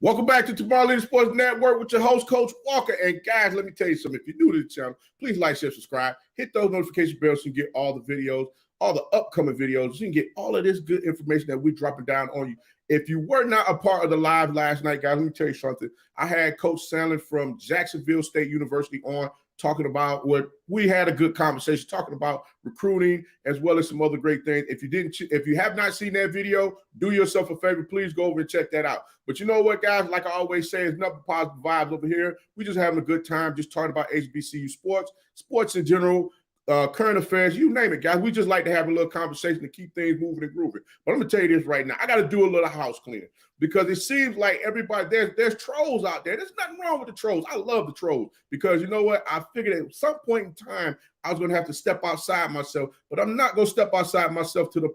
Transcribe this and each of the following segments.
Welcome back to Tomorrow Leader Sports Network with your host, Coach Walker. And guys, let me tell you something. If you're new to the channel, please like, share, subscribe. Hit those notification bells so you get all the videos, all the upcoming videos. So you can get all of this good information that we're dropping down on you. If you were not a part of the live last night, guys, let me tell you something. I had Coach Sandlin from Jacksonville State University on talking about what we had a good conversation, talking about recruiting as well as some other great things. If you have not seen that video, do yourself a favor, please go over and check that out. But you know what, guys, like I always say, it's nothing positive vibes over here. We're just having a good time, just talking about HBCU sports in general, current affairs, you name it, guys. We just like to have a little conversation to keep things moving and grooving. But I'm gonna tell you this right now, I got to do a little house cleaning because it seems like everybody there's trolls out there. There's nothing wrong with the trolls. I love the trolls because you know what? I figured at some point in time I was gonna have to step outside myself, but I'm not gonna step outside myself to the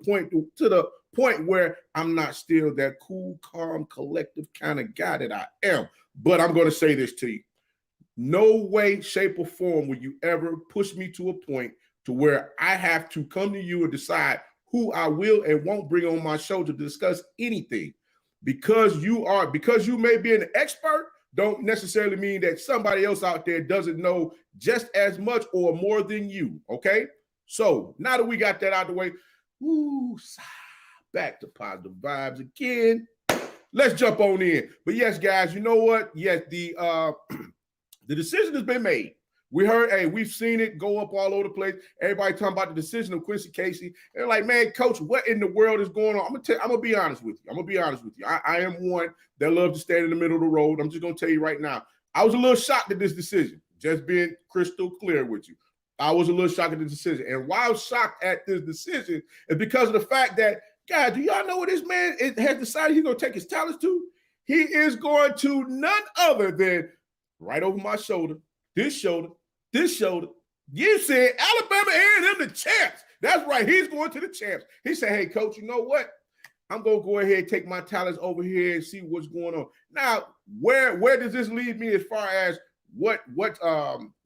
point where I'm not still that cool, calm, collective kind of guy that I am. But I'm gonna say this to you. No way, shape, or form will you ever push me to a point to where I have to come to you and decide who I will and won't bring on my show to discuss anything. Because you may be an expert, don't necessarily mean that somebody else out there doesn't know just as much or more than you, okay? So now that we got that out of the way, back to positive vibes again. Let's jump on in. But yes, guys, you know what? Yes, the decision has been made. We heard, hey, we've seen it go up all over the place. Everybody talking about the decision of Quincy Casey. They're like, man, coach, what in the world is going on? I'm gonna be honest with you. I am one that loves to stand in the middle of the road. I'm just gonna tell you right now. I was a little shocked at this decision. Just being crystal clear with you. I was a little shocked at this decision. And why I was shocked at this decision is because of the fact that, God, do y'all know what this man has decided he's gonna take his talents to? He is going to none other than right over my shoulder, this shoulder. You said Alabama A&M the champs. That's right. He's going to the champs. He said, hey, coach, you know what? I'm going to go ahead and take my talents over here and see what's going on. Now, where does this lead me as far as why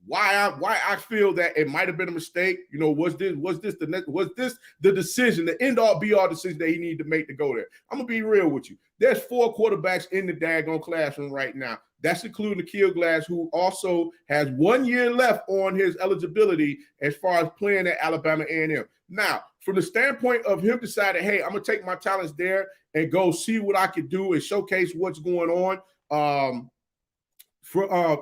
I feel that it might have been a mistake? You know, was this the decision, the end-all be-all decision that he needed to make to go there? I'm going to be real with you. There's 4 quarterbacks in the daggone classroom right now. That's including Akil Glass, who also has 1 year left on his eligibility as far as playing at Alabama A&M. Now, from the standpoint of him deciding, hey, I'm going to take my talents there and go see what I can do and showcase what's going on.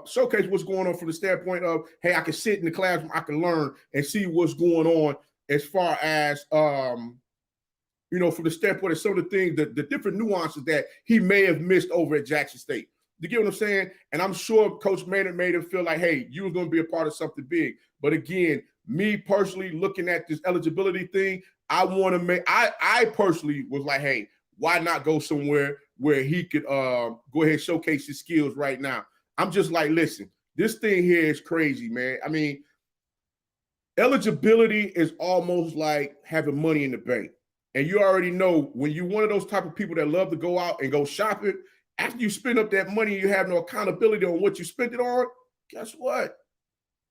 Showcase what's going on from the standpoint of, hey, I can sit in the classroom, I can learn and see what's going on as far as, you know, from the standpoint of some of the things, the different nuances that he may have missed over at Jackson State. You get what I'm saying? And I'm sure Coach Maynard made him feel like, hey, you were going to be a part of something big. But again, me personally looking at this eligibility thing, I personally was like, hey, why not go somewhere where he could go ahead and showcase his skills right now? I'm just like, listen, this thing here is crazy, man. I mean, eligibility is almost like having money in the bank. And you already know when you're one of those type of people that love to go out and go shopping, after you spend up that money, you have no accountability on what you spent it on. Guess what?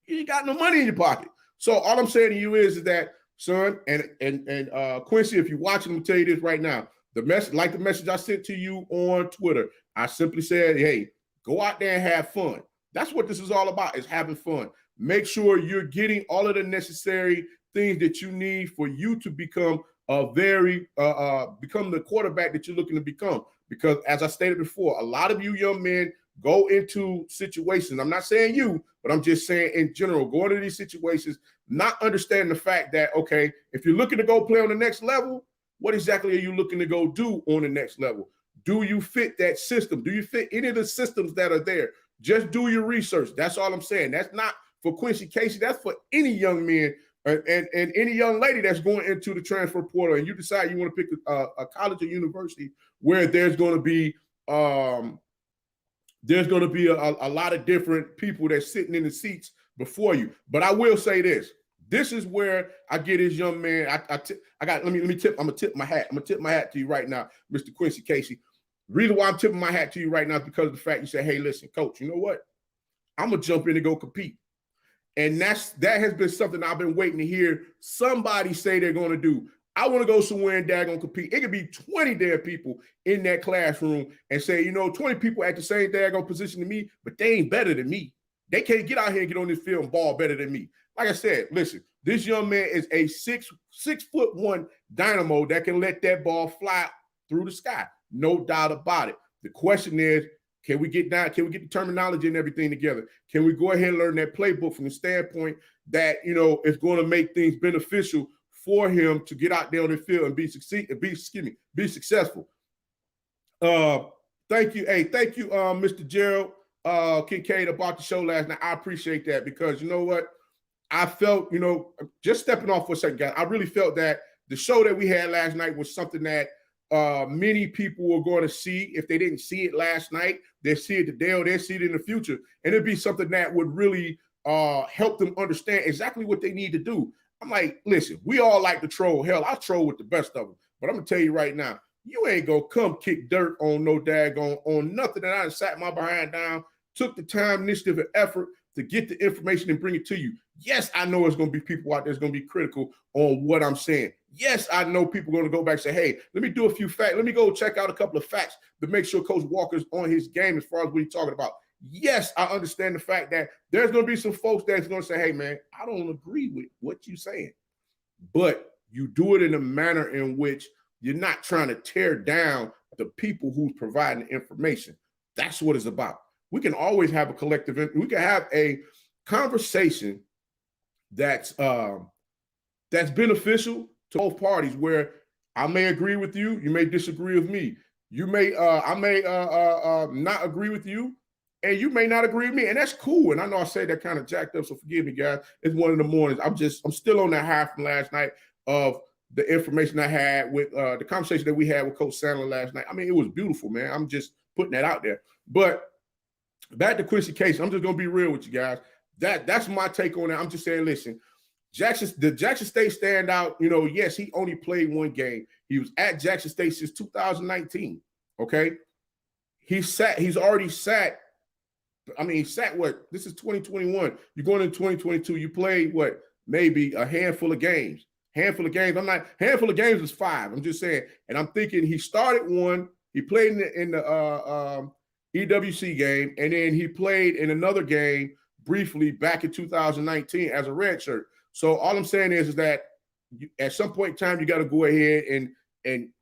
You ain't got no money in your pocket. So all I'm saying to you is that, son, and Quincy, if you're watching, I'm gonna tell you this right now. The message I sent to you on Twitter, I simply said, hey, go out there and have fun. That's what this is all about, is having fun. Make sure you're getting all of the necessary things that you need for you to become become the quarterback that you're looking to become. Because as I stated before, a lot of you young men go into situations. I'm not saying you, but I'm just saying in general, go into these situations, not understanding the fact that, okay, if you're looking to go play on the next level, what exactly are you looking to go do on the next level? Do you fit that system? Do you fit any of the systems that are there? Just do your research. That's all I'm saying. That's not for Quincy Casey. That's for any young man and any young lady that's going into the transfer portal and you decide you want to pick a college or university where there's going to be a lot of different people that's sitting in the seats before you. But I will say this. This is where I get this young man. I'm gonna tip my hat. I'm gonna tip my hat to you right now, Mr. Quincy Casey. The reason why I'm tipping my hat to you right now is because of the fact you say, hey, listen, coach, you know what? I'm gonna jump in and go compete. And that has been something I've been waiting to hear somebody say they're going to do. I want to go somewhere and daggone compete. It could be 20 damn people in that classroom and say, 20 people at the same daggone position to me, but they ain't better than me. They can't get out here and get on this field and ball better than me. Like I said, listen, this young man is a 6'1" dynamo that can let that ball fly through the sky. No doubt about it. The question is, can we get the terminology and everything together? Can we go ahead and learn that playbook from the standpoint that, it's going to make things beneficial for him to get out there on the field and be successful. Thank you. Hey, thank you, Mr. Gerald Kincaid about the show last night. I appreciate that because you know what? I felt, just stepping off for a second, guys, I really felt that the show that we had last night was something that many people were going to see. If they didn't see it last night, they'll see it today or they'll see it in the future. And it'd be something that would really help them understand exactly what they need to do. I'm like, listen, we all like to troll. Hell, I troll with the best of them. But I'm going to tell you right now, you ain't going to come kick dirt on no daggone, on nothing that I sat my behind down, took the time, initiative, and effort to get the information and bring it to you. Yes, I know there's going to be people out there that's going to be critical on what I'm saying. Yes, I know people are going to go back and say, hey, let me do a few facts. Let me go check out a couple of facts to make sure Coach Walker's on his game as far as what he's talking about. Yes, I understand the fact that there's going to be some folks that's going to say, hey, man, I don't agree with what you're saying. But you do it in a manner in which you're not trying to tear down the people who's providing the information. That's what it's about. We can always have a collective, we can have a conversation that's beneficial to both parties where I may agree with you, you may disagree with me. You may, I may not agree with you, and you may not agree with me, and that's cool. And I know I said that kind of jacked up, so forgive me, guys. It's 1 in the morning. I'm still on that high from last night of the information I had with the conversation that we had with Coach Sandler last night. I mean, it was beautiful, man. I'm just putting that out there. But back to Quincy Case, I'm just gonna be real with you guys. That's my take on that. I'm just saying, listen, the Jackson State standout, yes, he only played 1 game. He was at Jackson State since 2019. Okay. He's already sat. I mean, he sat what? This is 2021. You're going into 2022. You played what? Maybe a handful of games. Handful of games is 5. I'm just saying. And I'm thinking he started 1. He played in the EWC game, and then he played in another game briefly back in 2019 as a redshirt. So all I'm saying is that at some point in time, you got to go ahead and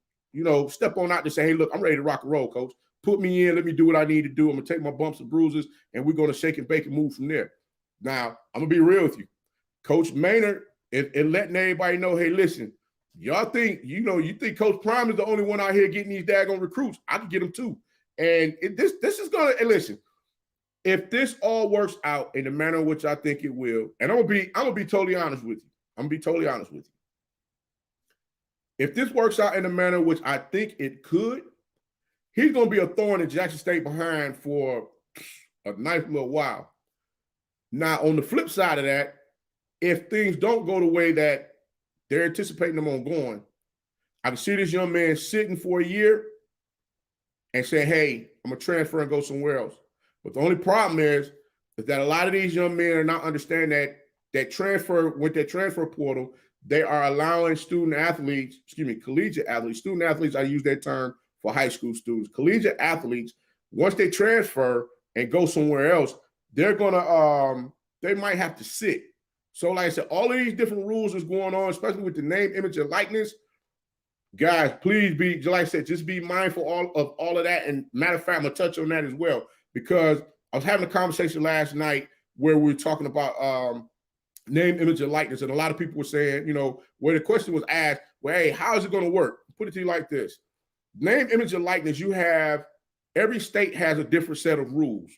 step on out to say, hey, look, I'm ready to rock and roll, coach. Put me in. Let me do what I need to do. I'm going to take my bumps and bruises, and we're going to shake and bake and move from there. Now, I'm going to be real with you. Coach Maynard and letting everybody know, hey, listen, y'all think, you think Coach Prime is the only one out here getting these daggone recruits. I can get them too. And this is going to, and listen, if this all works out in the manner in which I think it will, and I'm gonna be totally honest with you. If this works out in the manner in which I think it could, he's gonna be a thorn in Jackson State behind for a nice little while. Now, on the flip side of that, if things don't go the way that they're anticipating them on going, I can see this young man sitting for a year and say, hey, I'm gonna transfer and go somewhere else. But the only problem is that a lot of these young men are not understanding that transfer, with their transfer portal, they are allowing collegiate athletes, student athletes, I use that term for high school students, collegiate athletes, once they transfer and go somewhere else, they're gonna, they might have to sit. So like I said, all of these different rules is going on, especially with the name, image, and likeness. Guys, please be, like I said, just be mindful of all of that. And matter of fact, I'm gonna touch on that as well, because I was having a conversation last night where we were talking about name, image, and likeness. And a lot of people were saying, where the question was asked, well, hey, how is it going to work? Put it to you like this. Name, image, and likeness, every state has a different set of laws.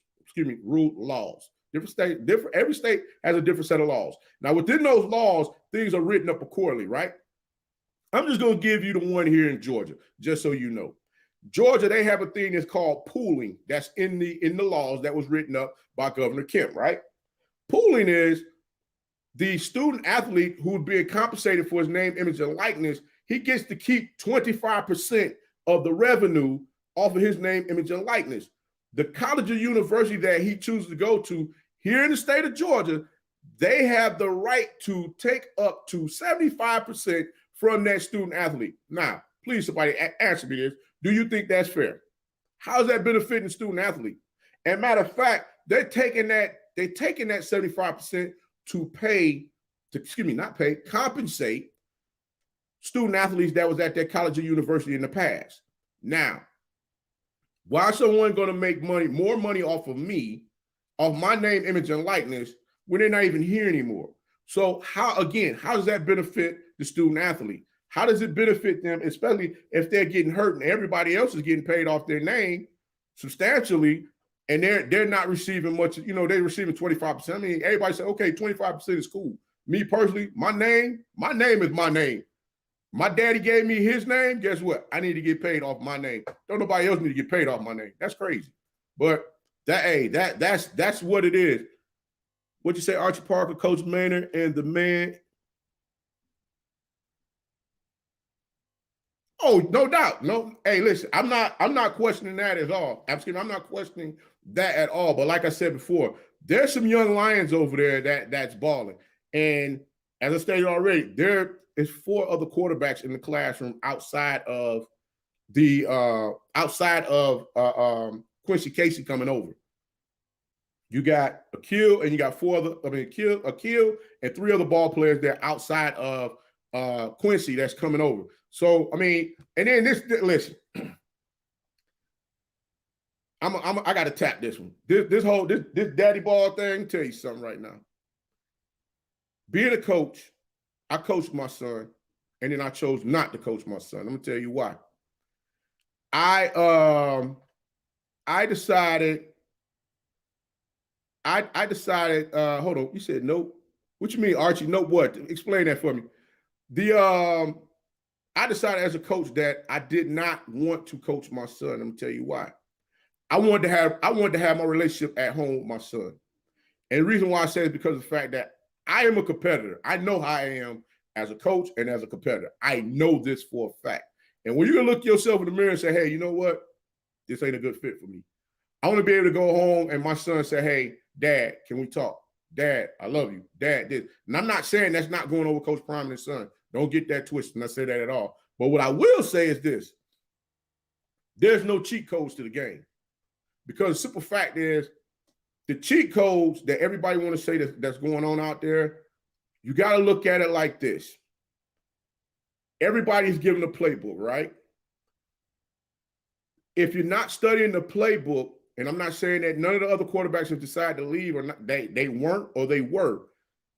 Every state has a different set of laws. Now, within those laws, things are written up accordingly, right? I'm just going to give you the one here in Georgia, just so you know. Georgia, they have a thing that's called pooling. That's in the laws that was written up by Governor Kemp, right? Pooling is the student athlete who's being compensated for his name, image, and likeness. He gets to keep 25% of the revenue off of his name, image, and likeness. The college or university that he chooses to go to here in the state of Georgia, they have the right to take up to 75% from that student athlete. Now, please, somebody answer me this. Do you think that's fair? How's that benefiting the student athlete? And matter of fact, they're taking that 75% to pay, not pay, compensate student athletes that was at their college or university in the past. Now, why is someone going to make more money off of me, off my name, image, and likeness when they're not even here anymore? So how does that benefit the student athlete? How does it benefit them, especially if they're getting hurt and everybody else is getting paid off their name substantially, and they're not receiving much, they're receiving 25%. I mean, everybody say, okay, 25% is cool. Me personally, my name is my name. My daddy gave me his name. Guess what? I need to get paid off my name. Don't nobody else need to get paid off my name. That's crazy. But that's what it is. What you say, Archie Parker, Coach Maynard, and the man. Oh, no doubt. No, hey, listen, I'm not questioning that at all. I'm not questioning that at all. But like I said before, there's some young lions over there that's balling. And as I stated already, there is 4 other quarterbacks in the classroom outside of Quincy Casey coming over. You got Akil and you got Akil and 3 other ball players there outside of Quincy that's coming over. So, I mean, and then listen, I got to tap this one. This daddy ball thing, tell you something right now. Being a coach, I coached my son, and then I chose not to coach my son. I'm gonna tell you why. I decided. Hold on. You said nope. What you mean, Archie? Nope. What? Explain that for me. I decided as a coach that I did not want to coach my son. I'm gonna tell you why. I wanted to have my relationship at home with my son, and the reason why I say is because of the fact that I am a competitor. I know how I am as a coach and as a competitor. I know this for a fact. And when you can look yourself in the mirror and say, hey, you know what? This ain't a good fit for me. I want to be able to go home and my son say, hey, Dad, can we talk? Dad, I love you. Dad, this. And I'm not saying that's not going over Coach Prime and his son. Don't get that twisted. And I say that at all. But what I will say is this. There's no cheat codes to the game. Because the simple fact is, the cheat codes that everybody want to say that's going on out there, you got to look at it like this. Everybody's given a playbook, right? If you're not studying the playbook, and I'm not saying that none of the other quarterbacks have decided to leave or not, they weren't or they were.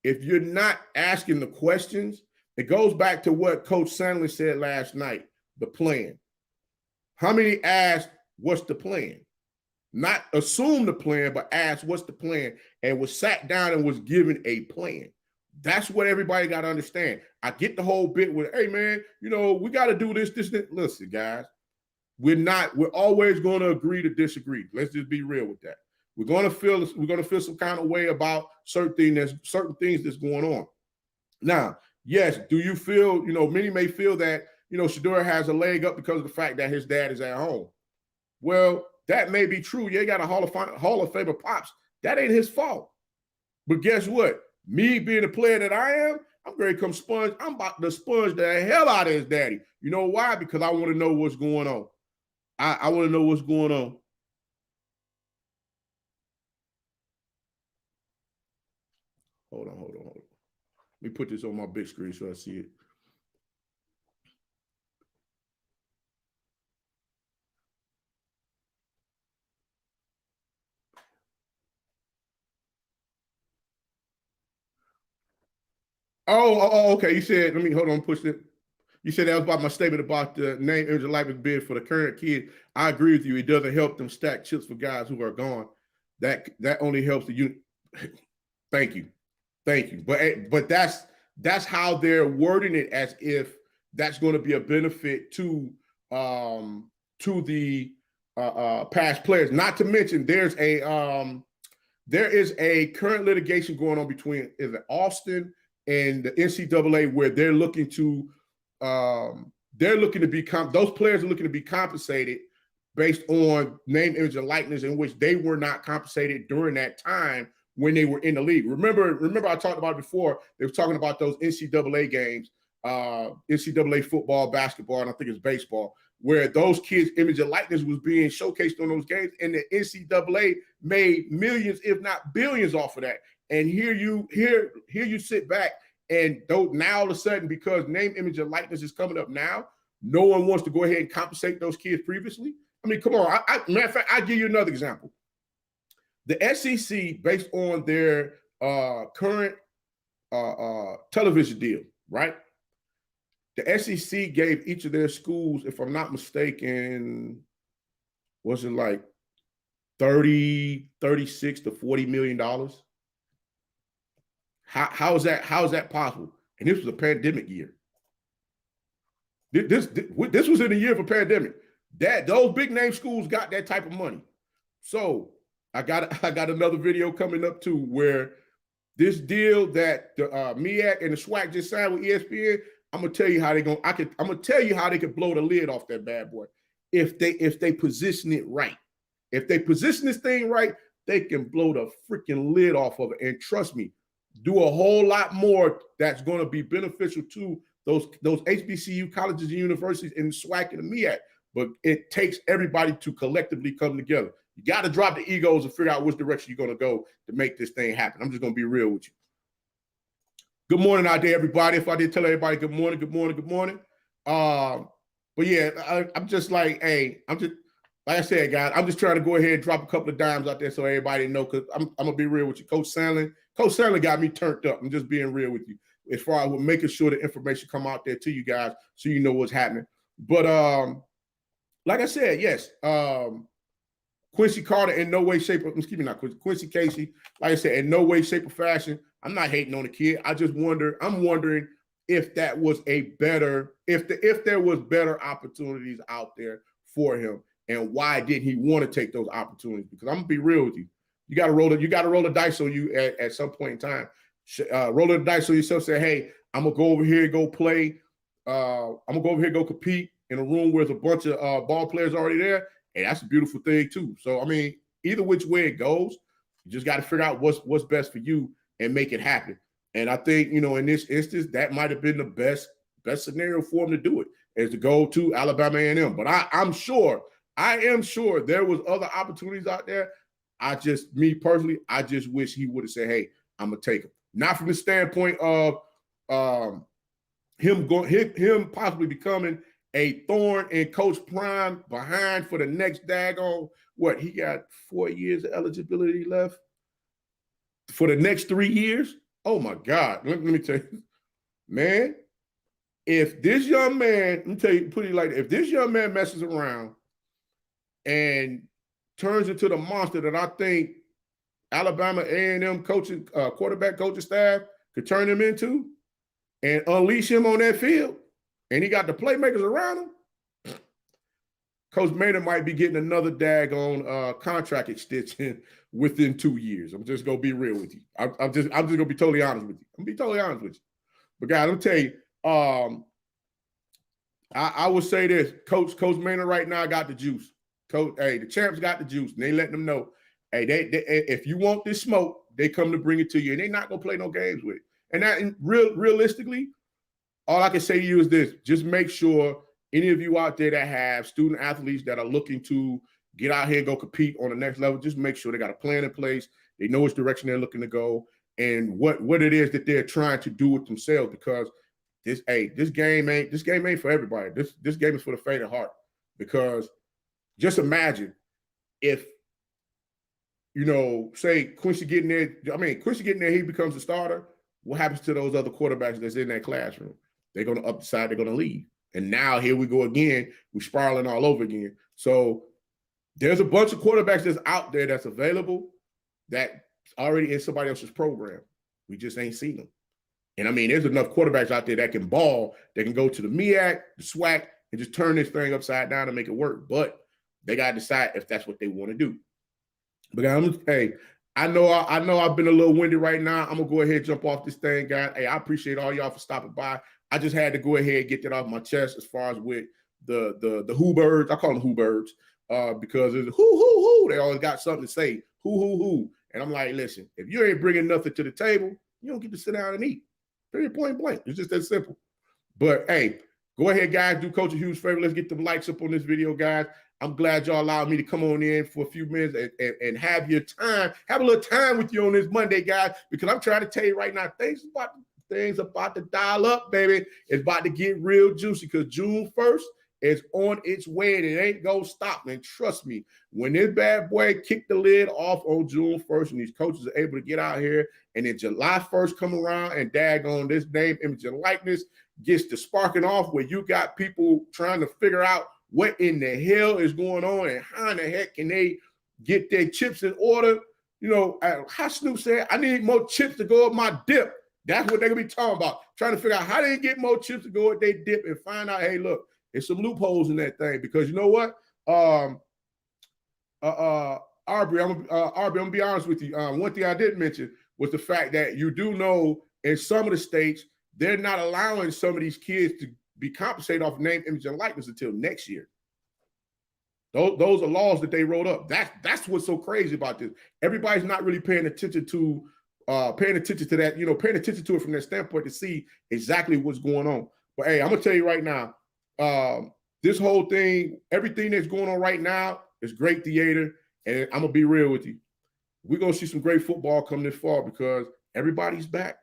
If you're not asking the questions, it goes back to what Coach Sandlin said last night, the plan. How many asked, what's the plan? Not assume the plan, but ask what's the plan, and was sat down and was given a plan. That's what everybody got to understand. I get the whole bit with, hey man, we got to do this. Listen, guys, we're always going to agree to disagree. Let's just be real with that. We're going to feel some kind of way about certain things that's going on. Now, yes, do you feel, many may feel that, Shedeur has a leg up because of the fact that his dad is at home. Well, that may be true. Yeah, he got a Hall of Famer pops. That ain't his fault. But guess what? Me being the player that I am, I'm going to come sponge. I'm about to sponge the hell out of his daddy. You know why? Because I want to know what's going on. I want to know what's going on. Hold on. Let me put this on my big screen so I see it. Oh, okay. You said, hold on, push it. You said that was about my statement about the name, image, and likeness bid for the current kid. I agree with you. It doesn't help them stack chips for guys who are gone. That only helps the unit. Thank you. But that's how they're wording it, as if that's going to be a benefit to the past players. Not to mention, there is a current litigation going on between Austin and the NCAA where they're looking to be those players are looking to be compensated based on name, image, and likeness, in which they were not compensated during that time when they were in the league. Remember I talked about it before. They were talking about those NCAA games NCAA football, basketball, and I think it's baseball, where those kids' image and likeness was being showcased on those games, and the NCAA made millions, if not billions, off of that. And here you sit back, and now all of a sudden, because name, image, and likeness is coming up now, no one wants to go ahead and compensate those kids previously. I mean, come on. Matter of fact, I'll give you another example. The SEC, based on their current television deal, right? The SEC gave each of their schools, if I'm not mistaken, was it like 36 to $40 million? How is that possible? And this was a pandemic year. This was in the year of a pandemic. Those big name schools got that type of money. So I got another video coming up too, where this deal that the MEAC and the SWAC just signed with ESPN, I'm gonna tell you how I'm gonna tell you how they could blow the lid off that bad boy if they position it right. If they position this thing right, they can blow the freaking lid off of it. And trust me, do a whole lot more that's going to be beneficial to those HBCU colleges and universities and the SWAC and the MEAC. But it takes everybody to collectively come together. You got to drop the egos and figure out which direction you're going to go to make this thing happen. I'm just going to be real with you. Good morning out there, everybody. If I did tell everybody good morning, good morning, good morning. But yeah, I'm just like, hey, like I said, guys, I'm just trying to go ahead and drop a couple of dimes out there so everybody know, because I'm going to be real with you. Coach Sandlin got me turned up. I'm just being real with you as far as making sure the information come out there to you guys so you know what's happening. But like I said, yes, Quincy Carter in no way, shape, or excuse me, not Quincy Casey, like I said, in no way, shape, or fashion. I'm not hating on the kid. I'm wondering if that was if there was better opportunities out there for him, and why didn't he want to take those opportunities? Because I'm gonna be real with you. You gotta roll the dice on you at some point in time. Rolling the dice on yourself, say, hey, I'm gonna go over here and go play. I'm gonna go over here and go compete in a room where there's a bunch of ball players already there. And that's a beautiful thing too. So I mean, either which way it goes, you just got to figure out what's best for you and make it happen. And I think, in this instance, that might have been the best scenario for him to do it, is to go to Alabama A&M. But I am sure there was other opportunities out there. Me personally, I just wish he would have said, hey, I'm gonna take him. Not from the standpoint of him possibly becoming a thorn in Coach Prime behind for the next daggone, what, he got 4 years of eligibility left for the next 3 years? Oh my God. Let me tell you, man, if this young man, let me tell you, put it like that, if this young man messes around and turns into the monster that I think Alabama A&M coaching, quarterback coaching staff could turn him into and unleash him on that field, and he got the playmakers around him, Coach Maynard might be getting another daggone contract extension within 2 years. I'm just gonna be real with you. I'm just gonna be totally honest with you. I'm gonna be totally honest with you. But guys, let me tell you, I would say this: Coach Maynard right now got the juice. The champs got the juice, and they letting them know, hey, they if you want this smoke, they come to bring it to you, and they're not gonna play no games with it. And that realistically, all I can say to you is this: just make sure any of you out there that have student athletes that are looking to get out here and go compete on the next level, just make sure they got a plan in place. They know which direction they're looking to go and what it is that they're trying to do with themselves. Because this game ain't for everybody. This game is for the faint of heart. Because just imagine if, say Quincy getting there, he becomes a starter. What happens to those other quarterbacks that's in that classroom? They're going to up the side, they're going to leave. And now here we go again. We're spiraling all over again. So there's a bunch of quarterbacks that's out there that's available that's already in somebody else's program. We just ain't seen them. And I mean, there's enough quarterbacks out there that can ball, that can go to the MEAC, the SWAC, and just turn this thing upside down and make it work. But they got to decide if that's what they want to do. But I know I've been a little windy right now. I'm going to go ahead and jump off this thing, guys. Hey, I appreciate all y'all for stopping by. I just had to go ahead and get that off my chest as far as with the who birds. I call them who birds because it's who. They always got something to say. Who. And I'm like, listen, if you ain't bringing nothing to the table, you don't get to sit down and eat. Period, point blank. It's just that simple. But hey, go ahead, guys. Do Coach a huge favor. Let's get them likes up on this video, guys. I'm glad y'all allowed me to come on in for a few minutes and have your time, have a little time with you on this Monday, guys, because I'm trying to tell you right now, things about to dial up, baby. It's about to get real juicy because June 1st is on its way and it ain't gonna stop, man. Trust me, when this bad boy kicked the lid off on June 1st and these coaches are able to get out here and then July 1st come around and daggone this name, image, and likeness gets to sparking off where you got people trying to figure out what in the hell is going on and how in the heck can they get their chips in order? You know, how Snoop said, I need more chips to go with my dip. That's what they're going to be talking about, trying to figure out how they get more chips to go with their dip and find out, hey, look, there's some loopholes in that thing because you know what? Aubrey, I'm going to be honest with you. One thing I did mention was the fact that you do know in some of the states, they're not allowing some of these kids to be compensated off name, image, and likeness until next year. Those are laws that they wrote up. That's what's so crazy about this. Everybody's not really paying attention to that, you know, paying attention to it from that standpoint to see exactly what's going on. But hey, I'm gonna tell you right now, this whole thing, everything that's going on right now is great theater. And I'm gonna be real with you. We're gonna see some great football come this fall because everybody's back.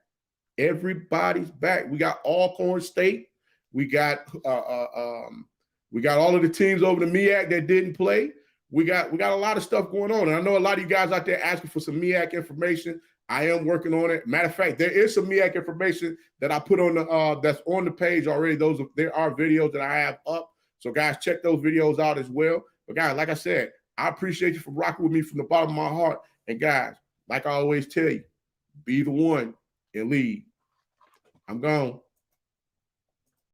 Everybody's back. We got Alcorn State. We got all of the teams over the MEAC that didn't play. We got a lot of stuff going on. And I know a lot of you guys out there asking for some MEAC information. I am working on it. Matter of fact, there is some MEAC information that I put on the that's on the page already. There are videos that I have up. So guys, check those videos out as well. But guys, like I said, I appreciate you for rocking with me from the bottom of my heart. And guys, like I always tell you, be the one and lead. I'm gone.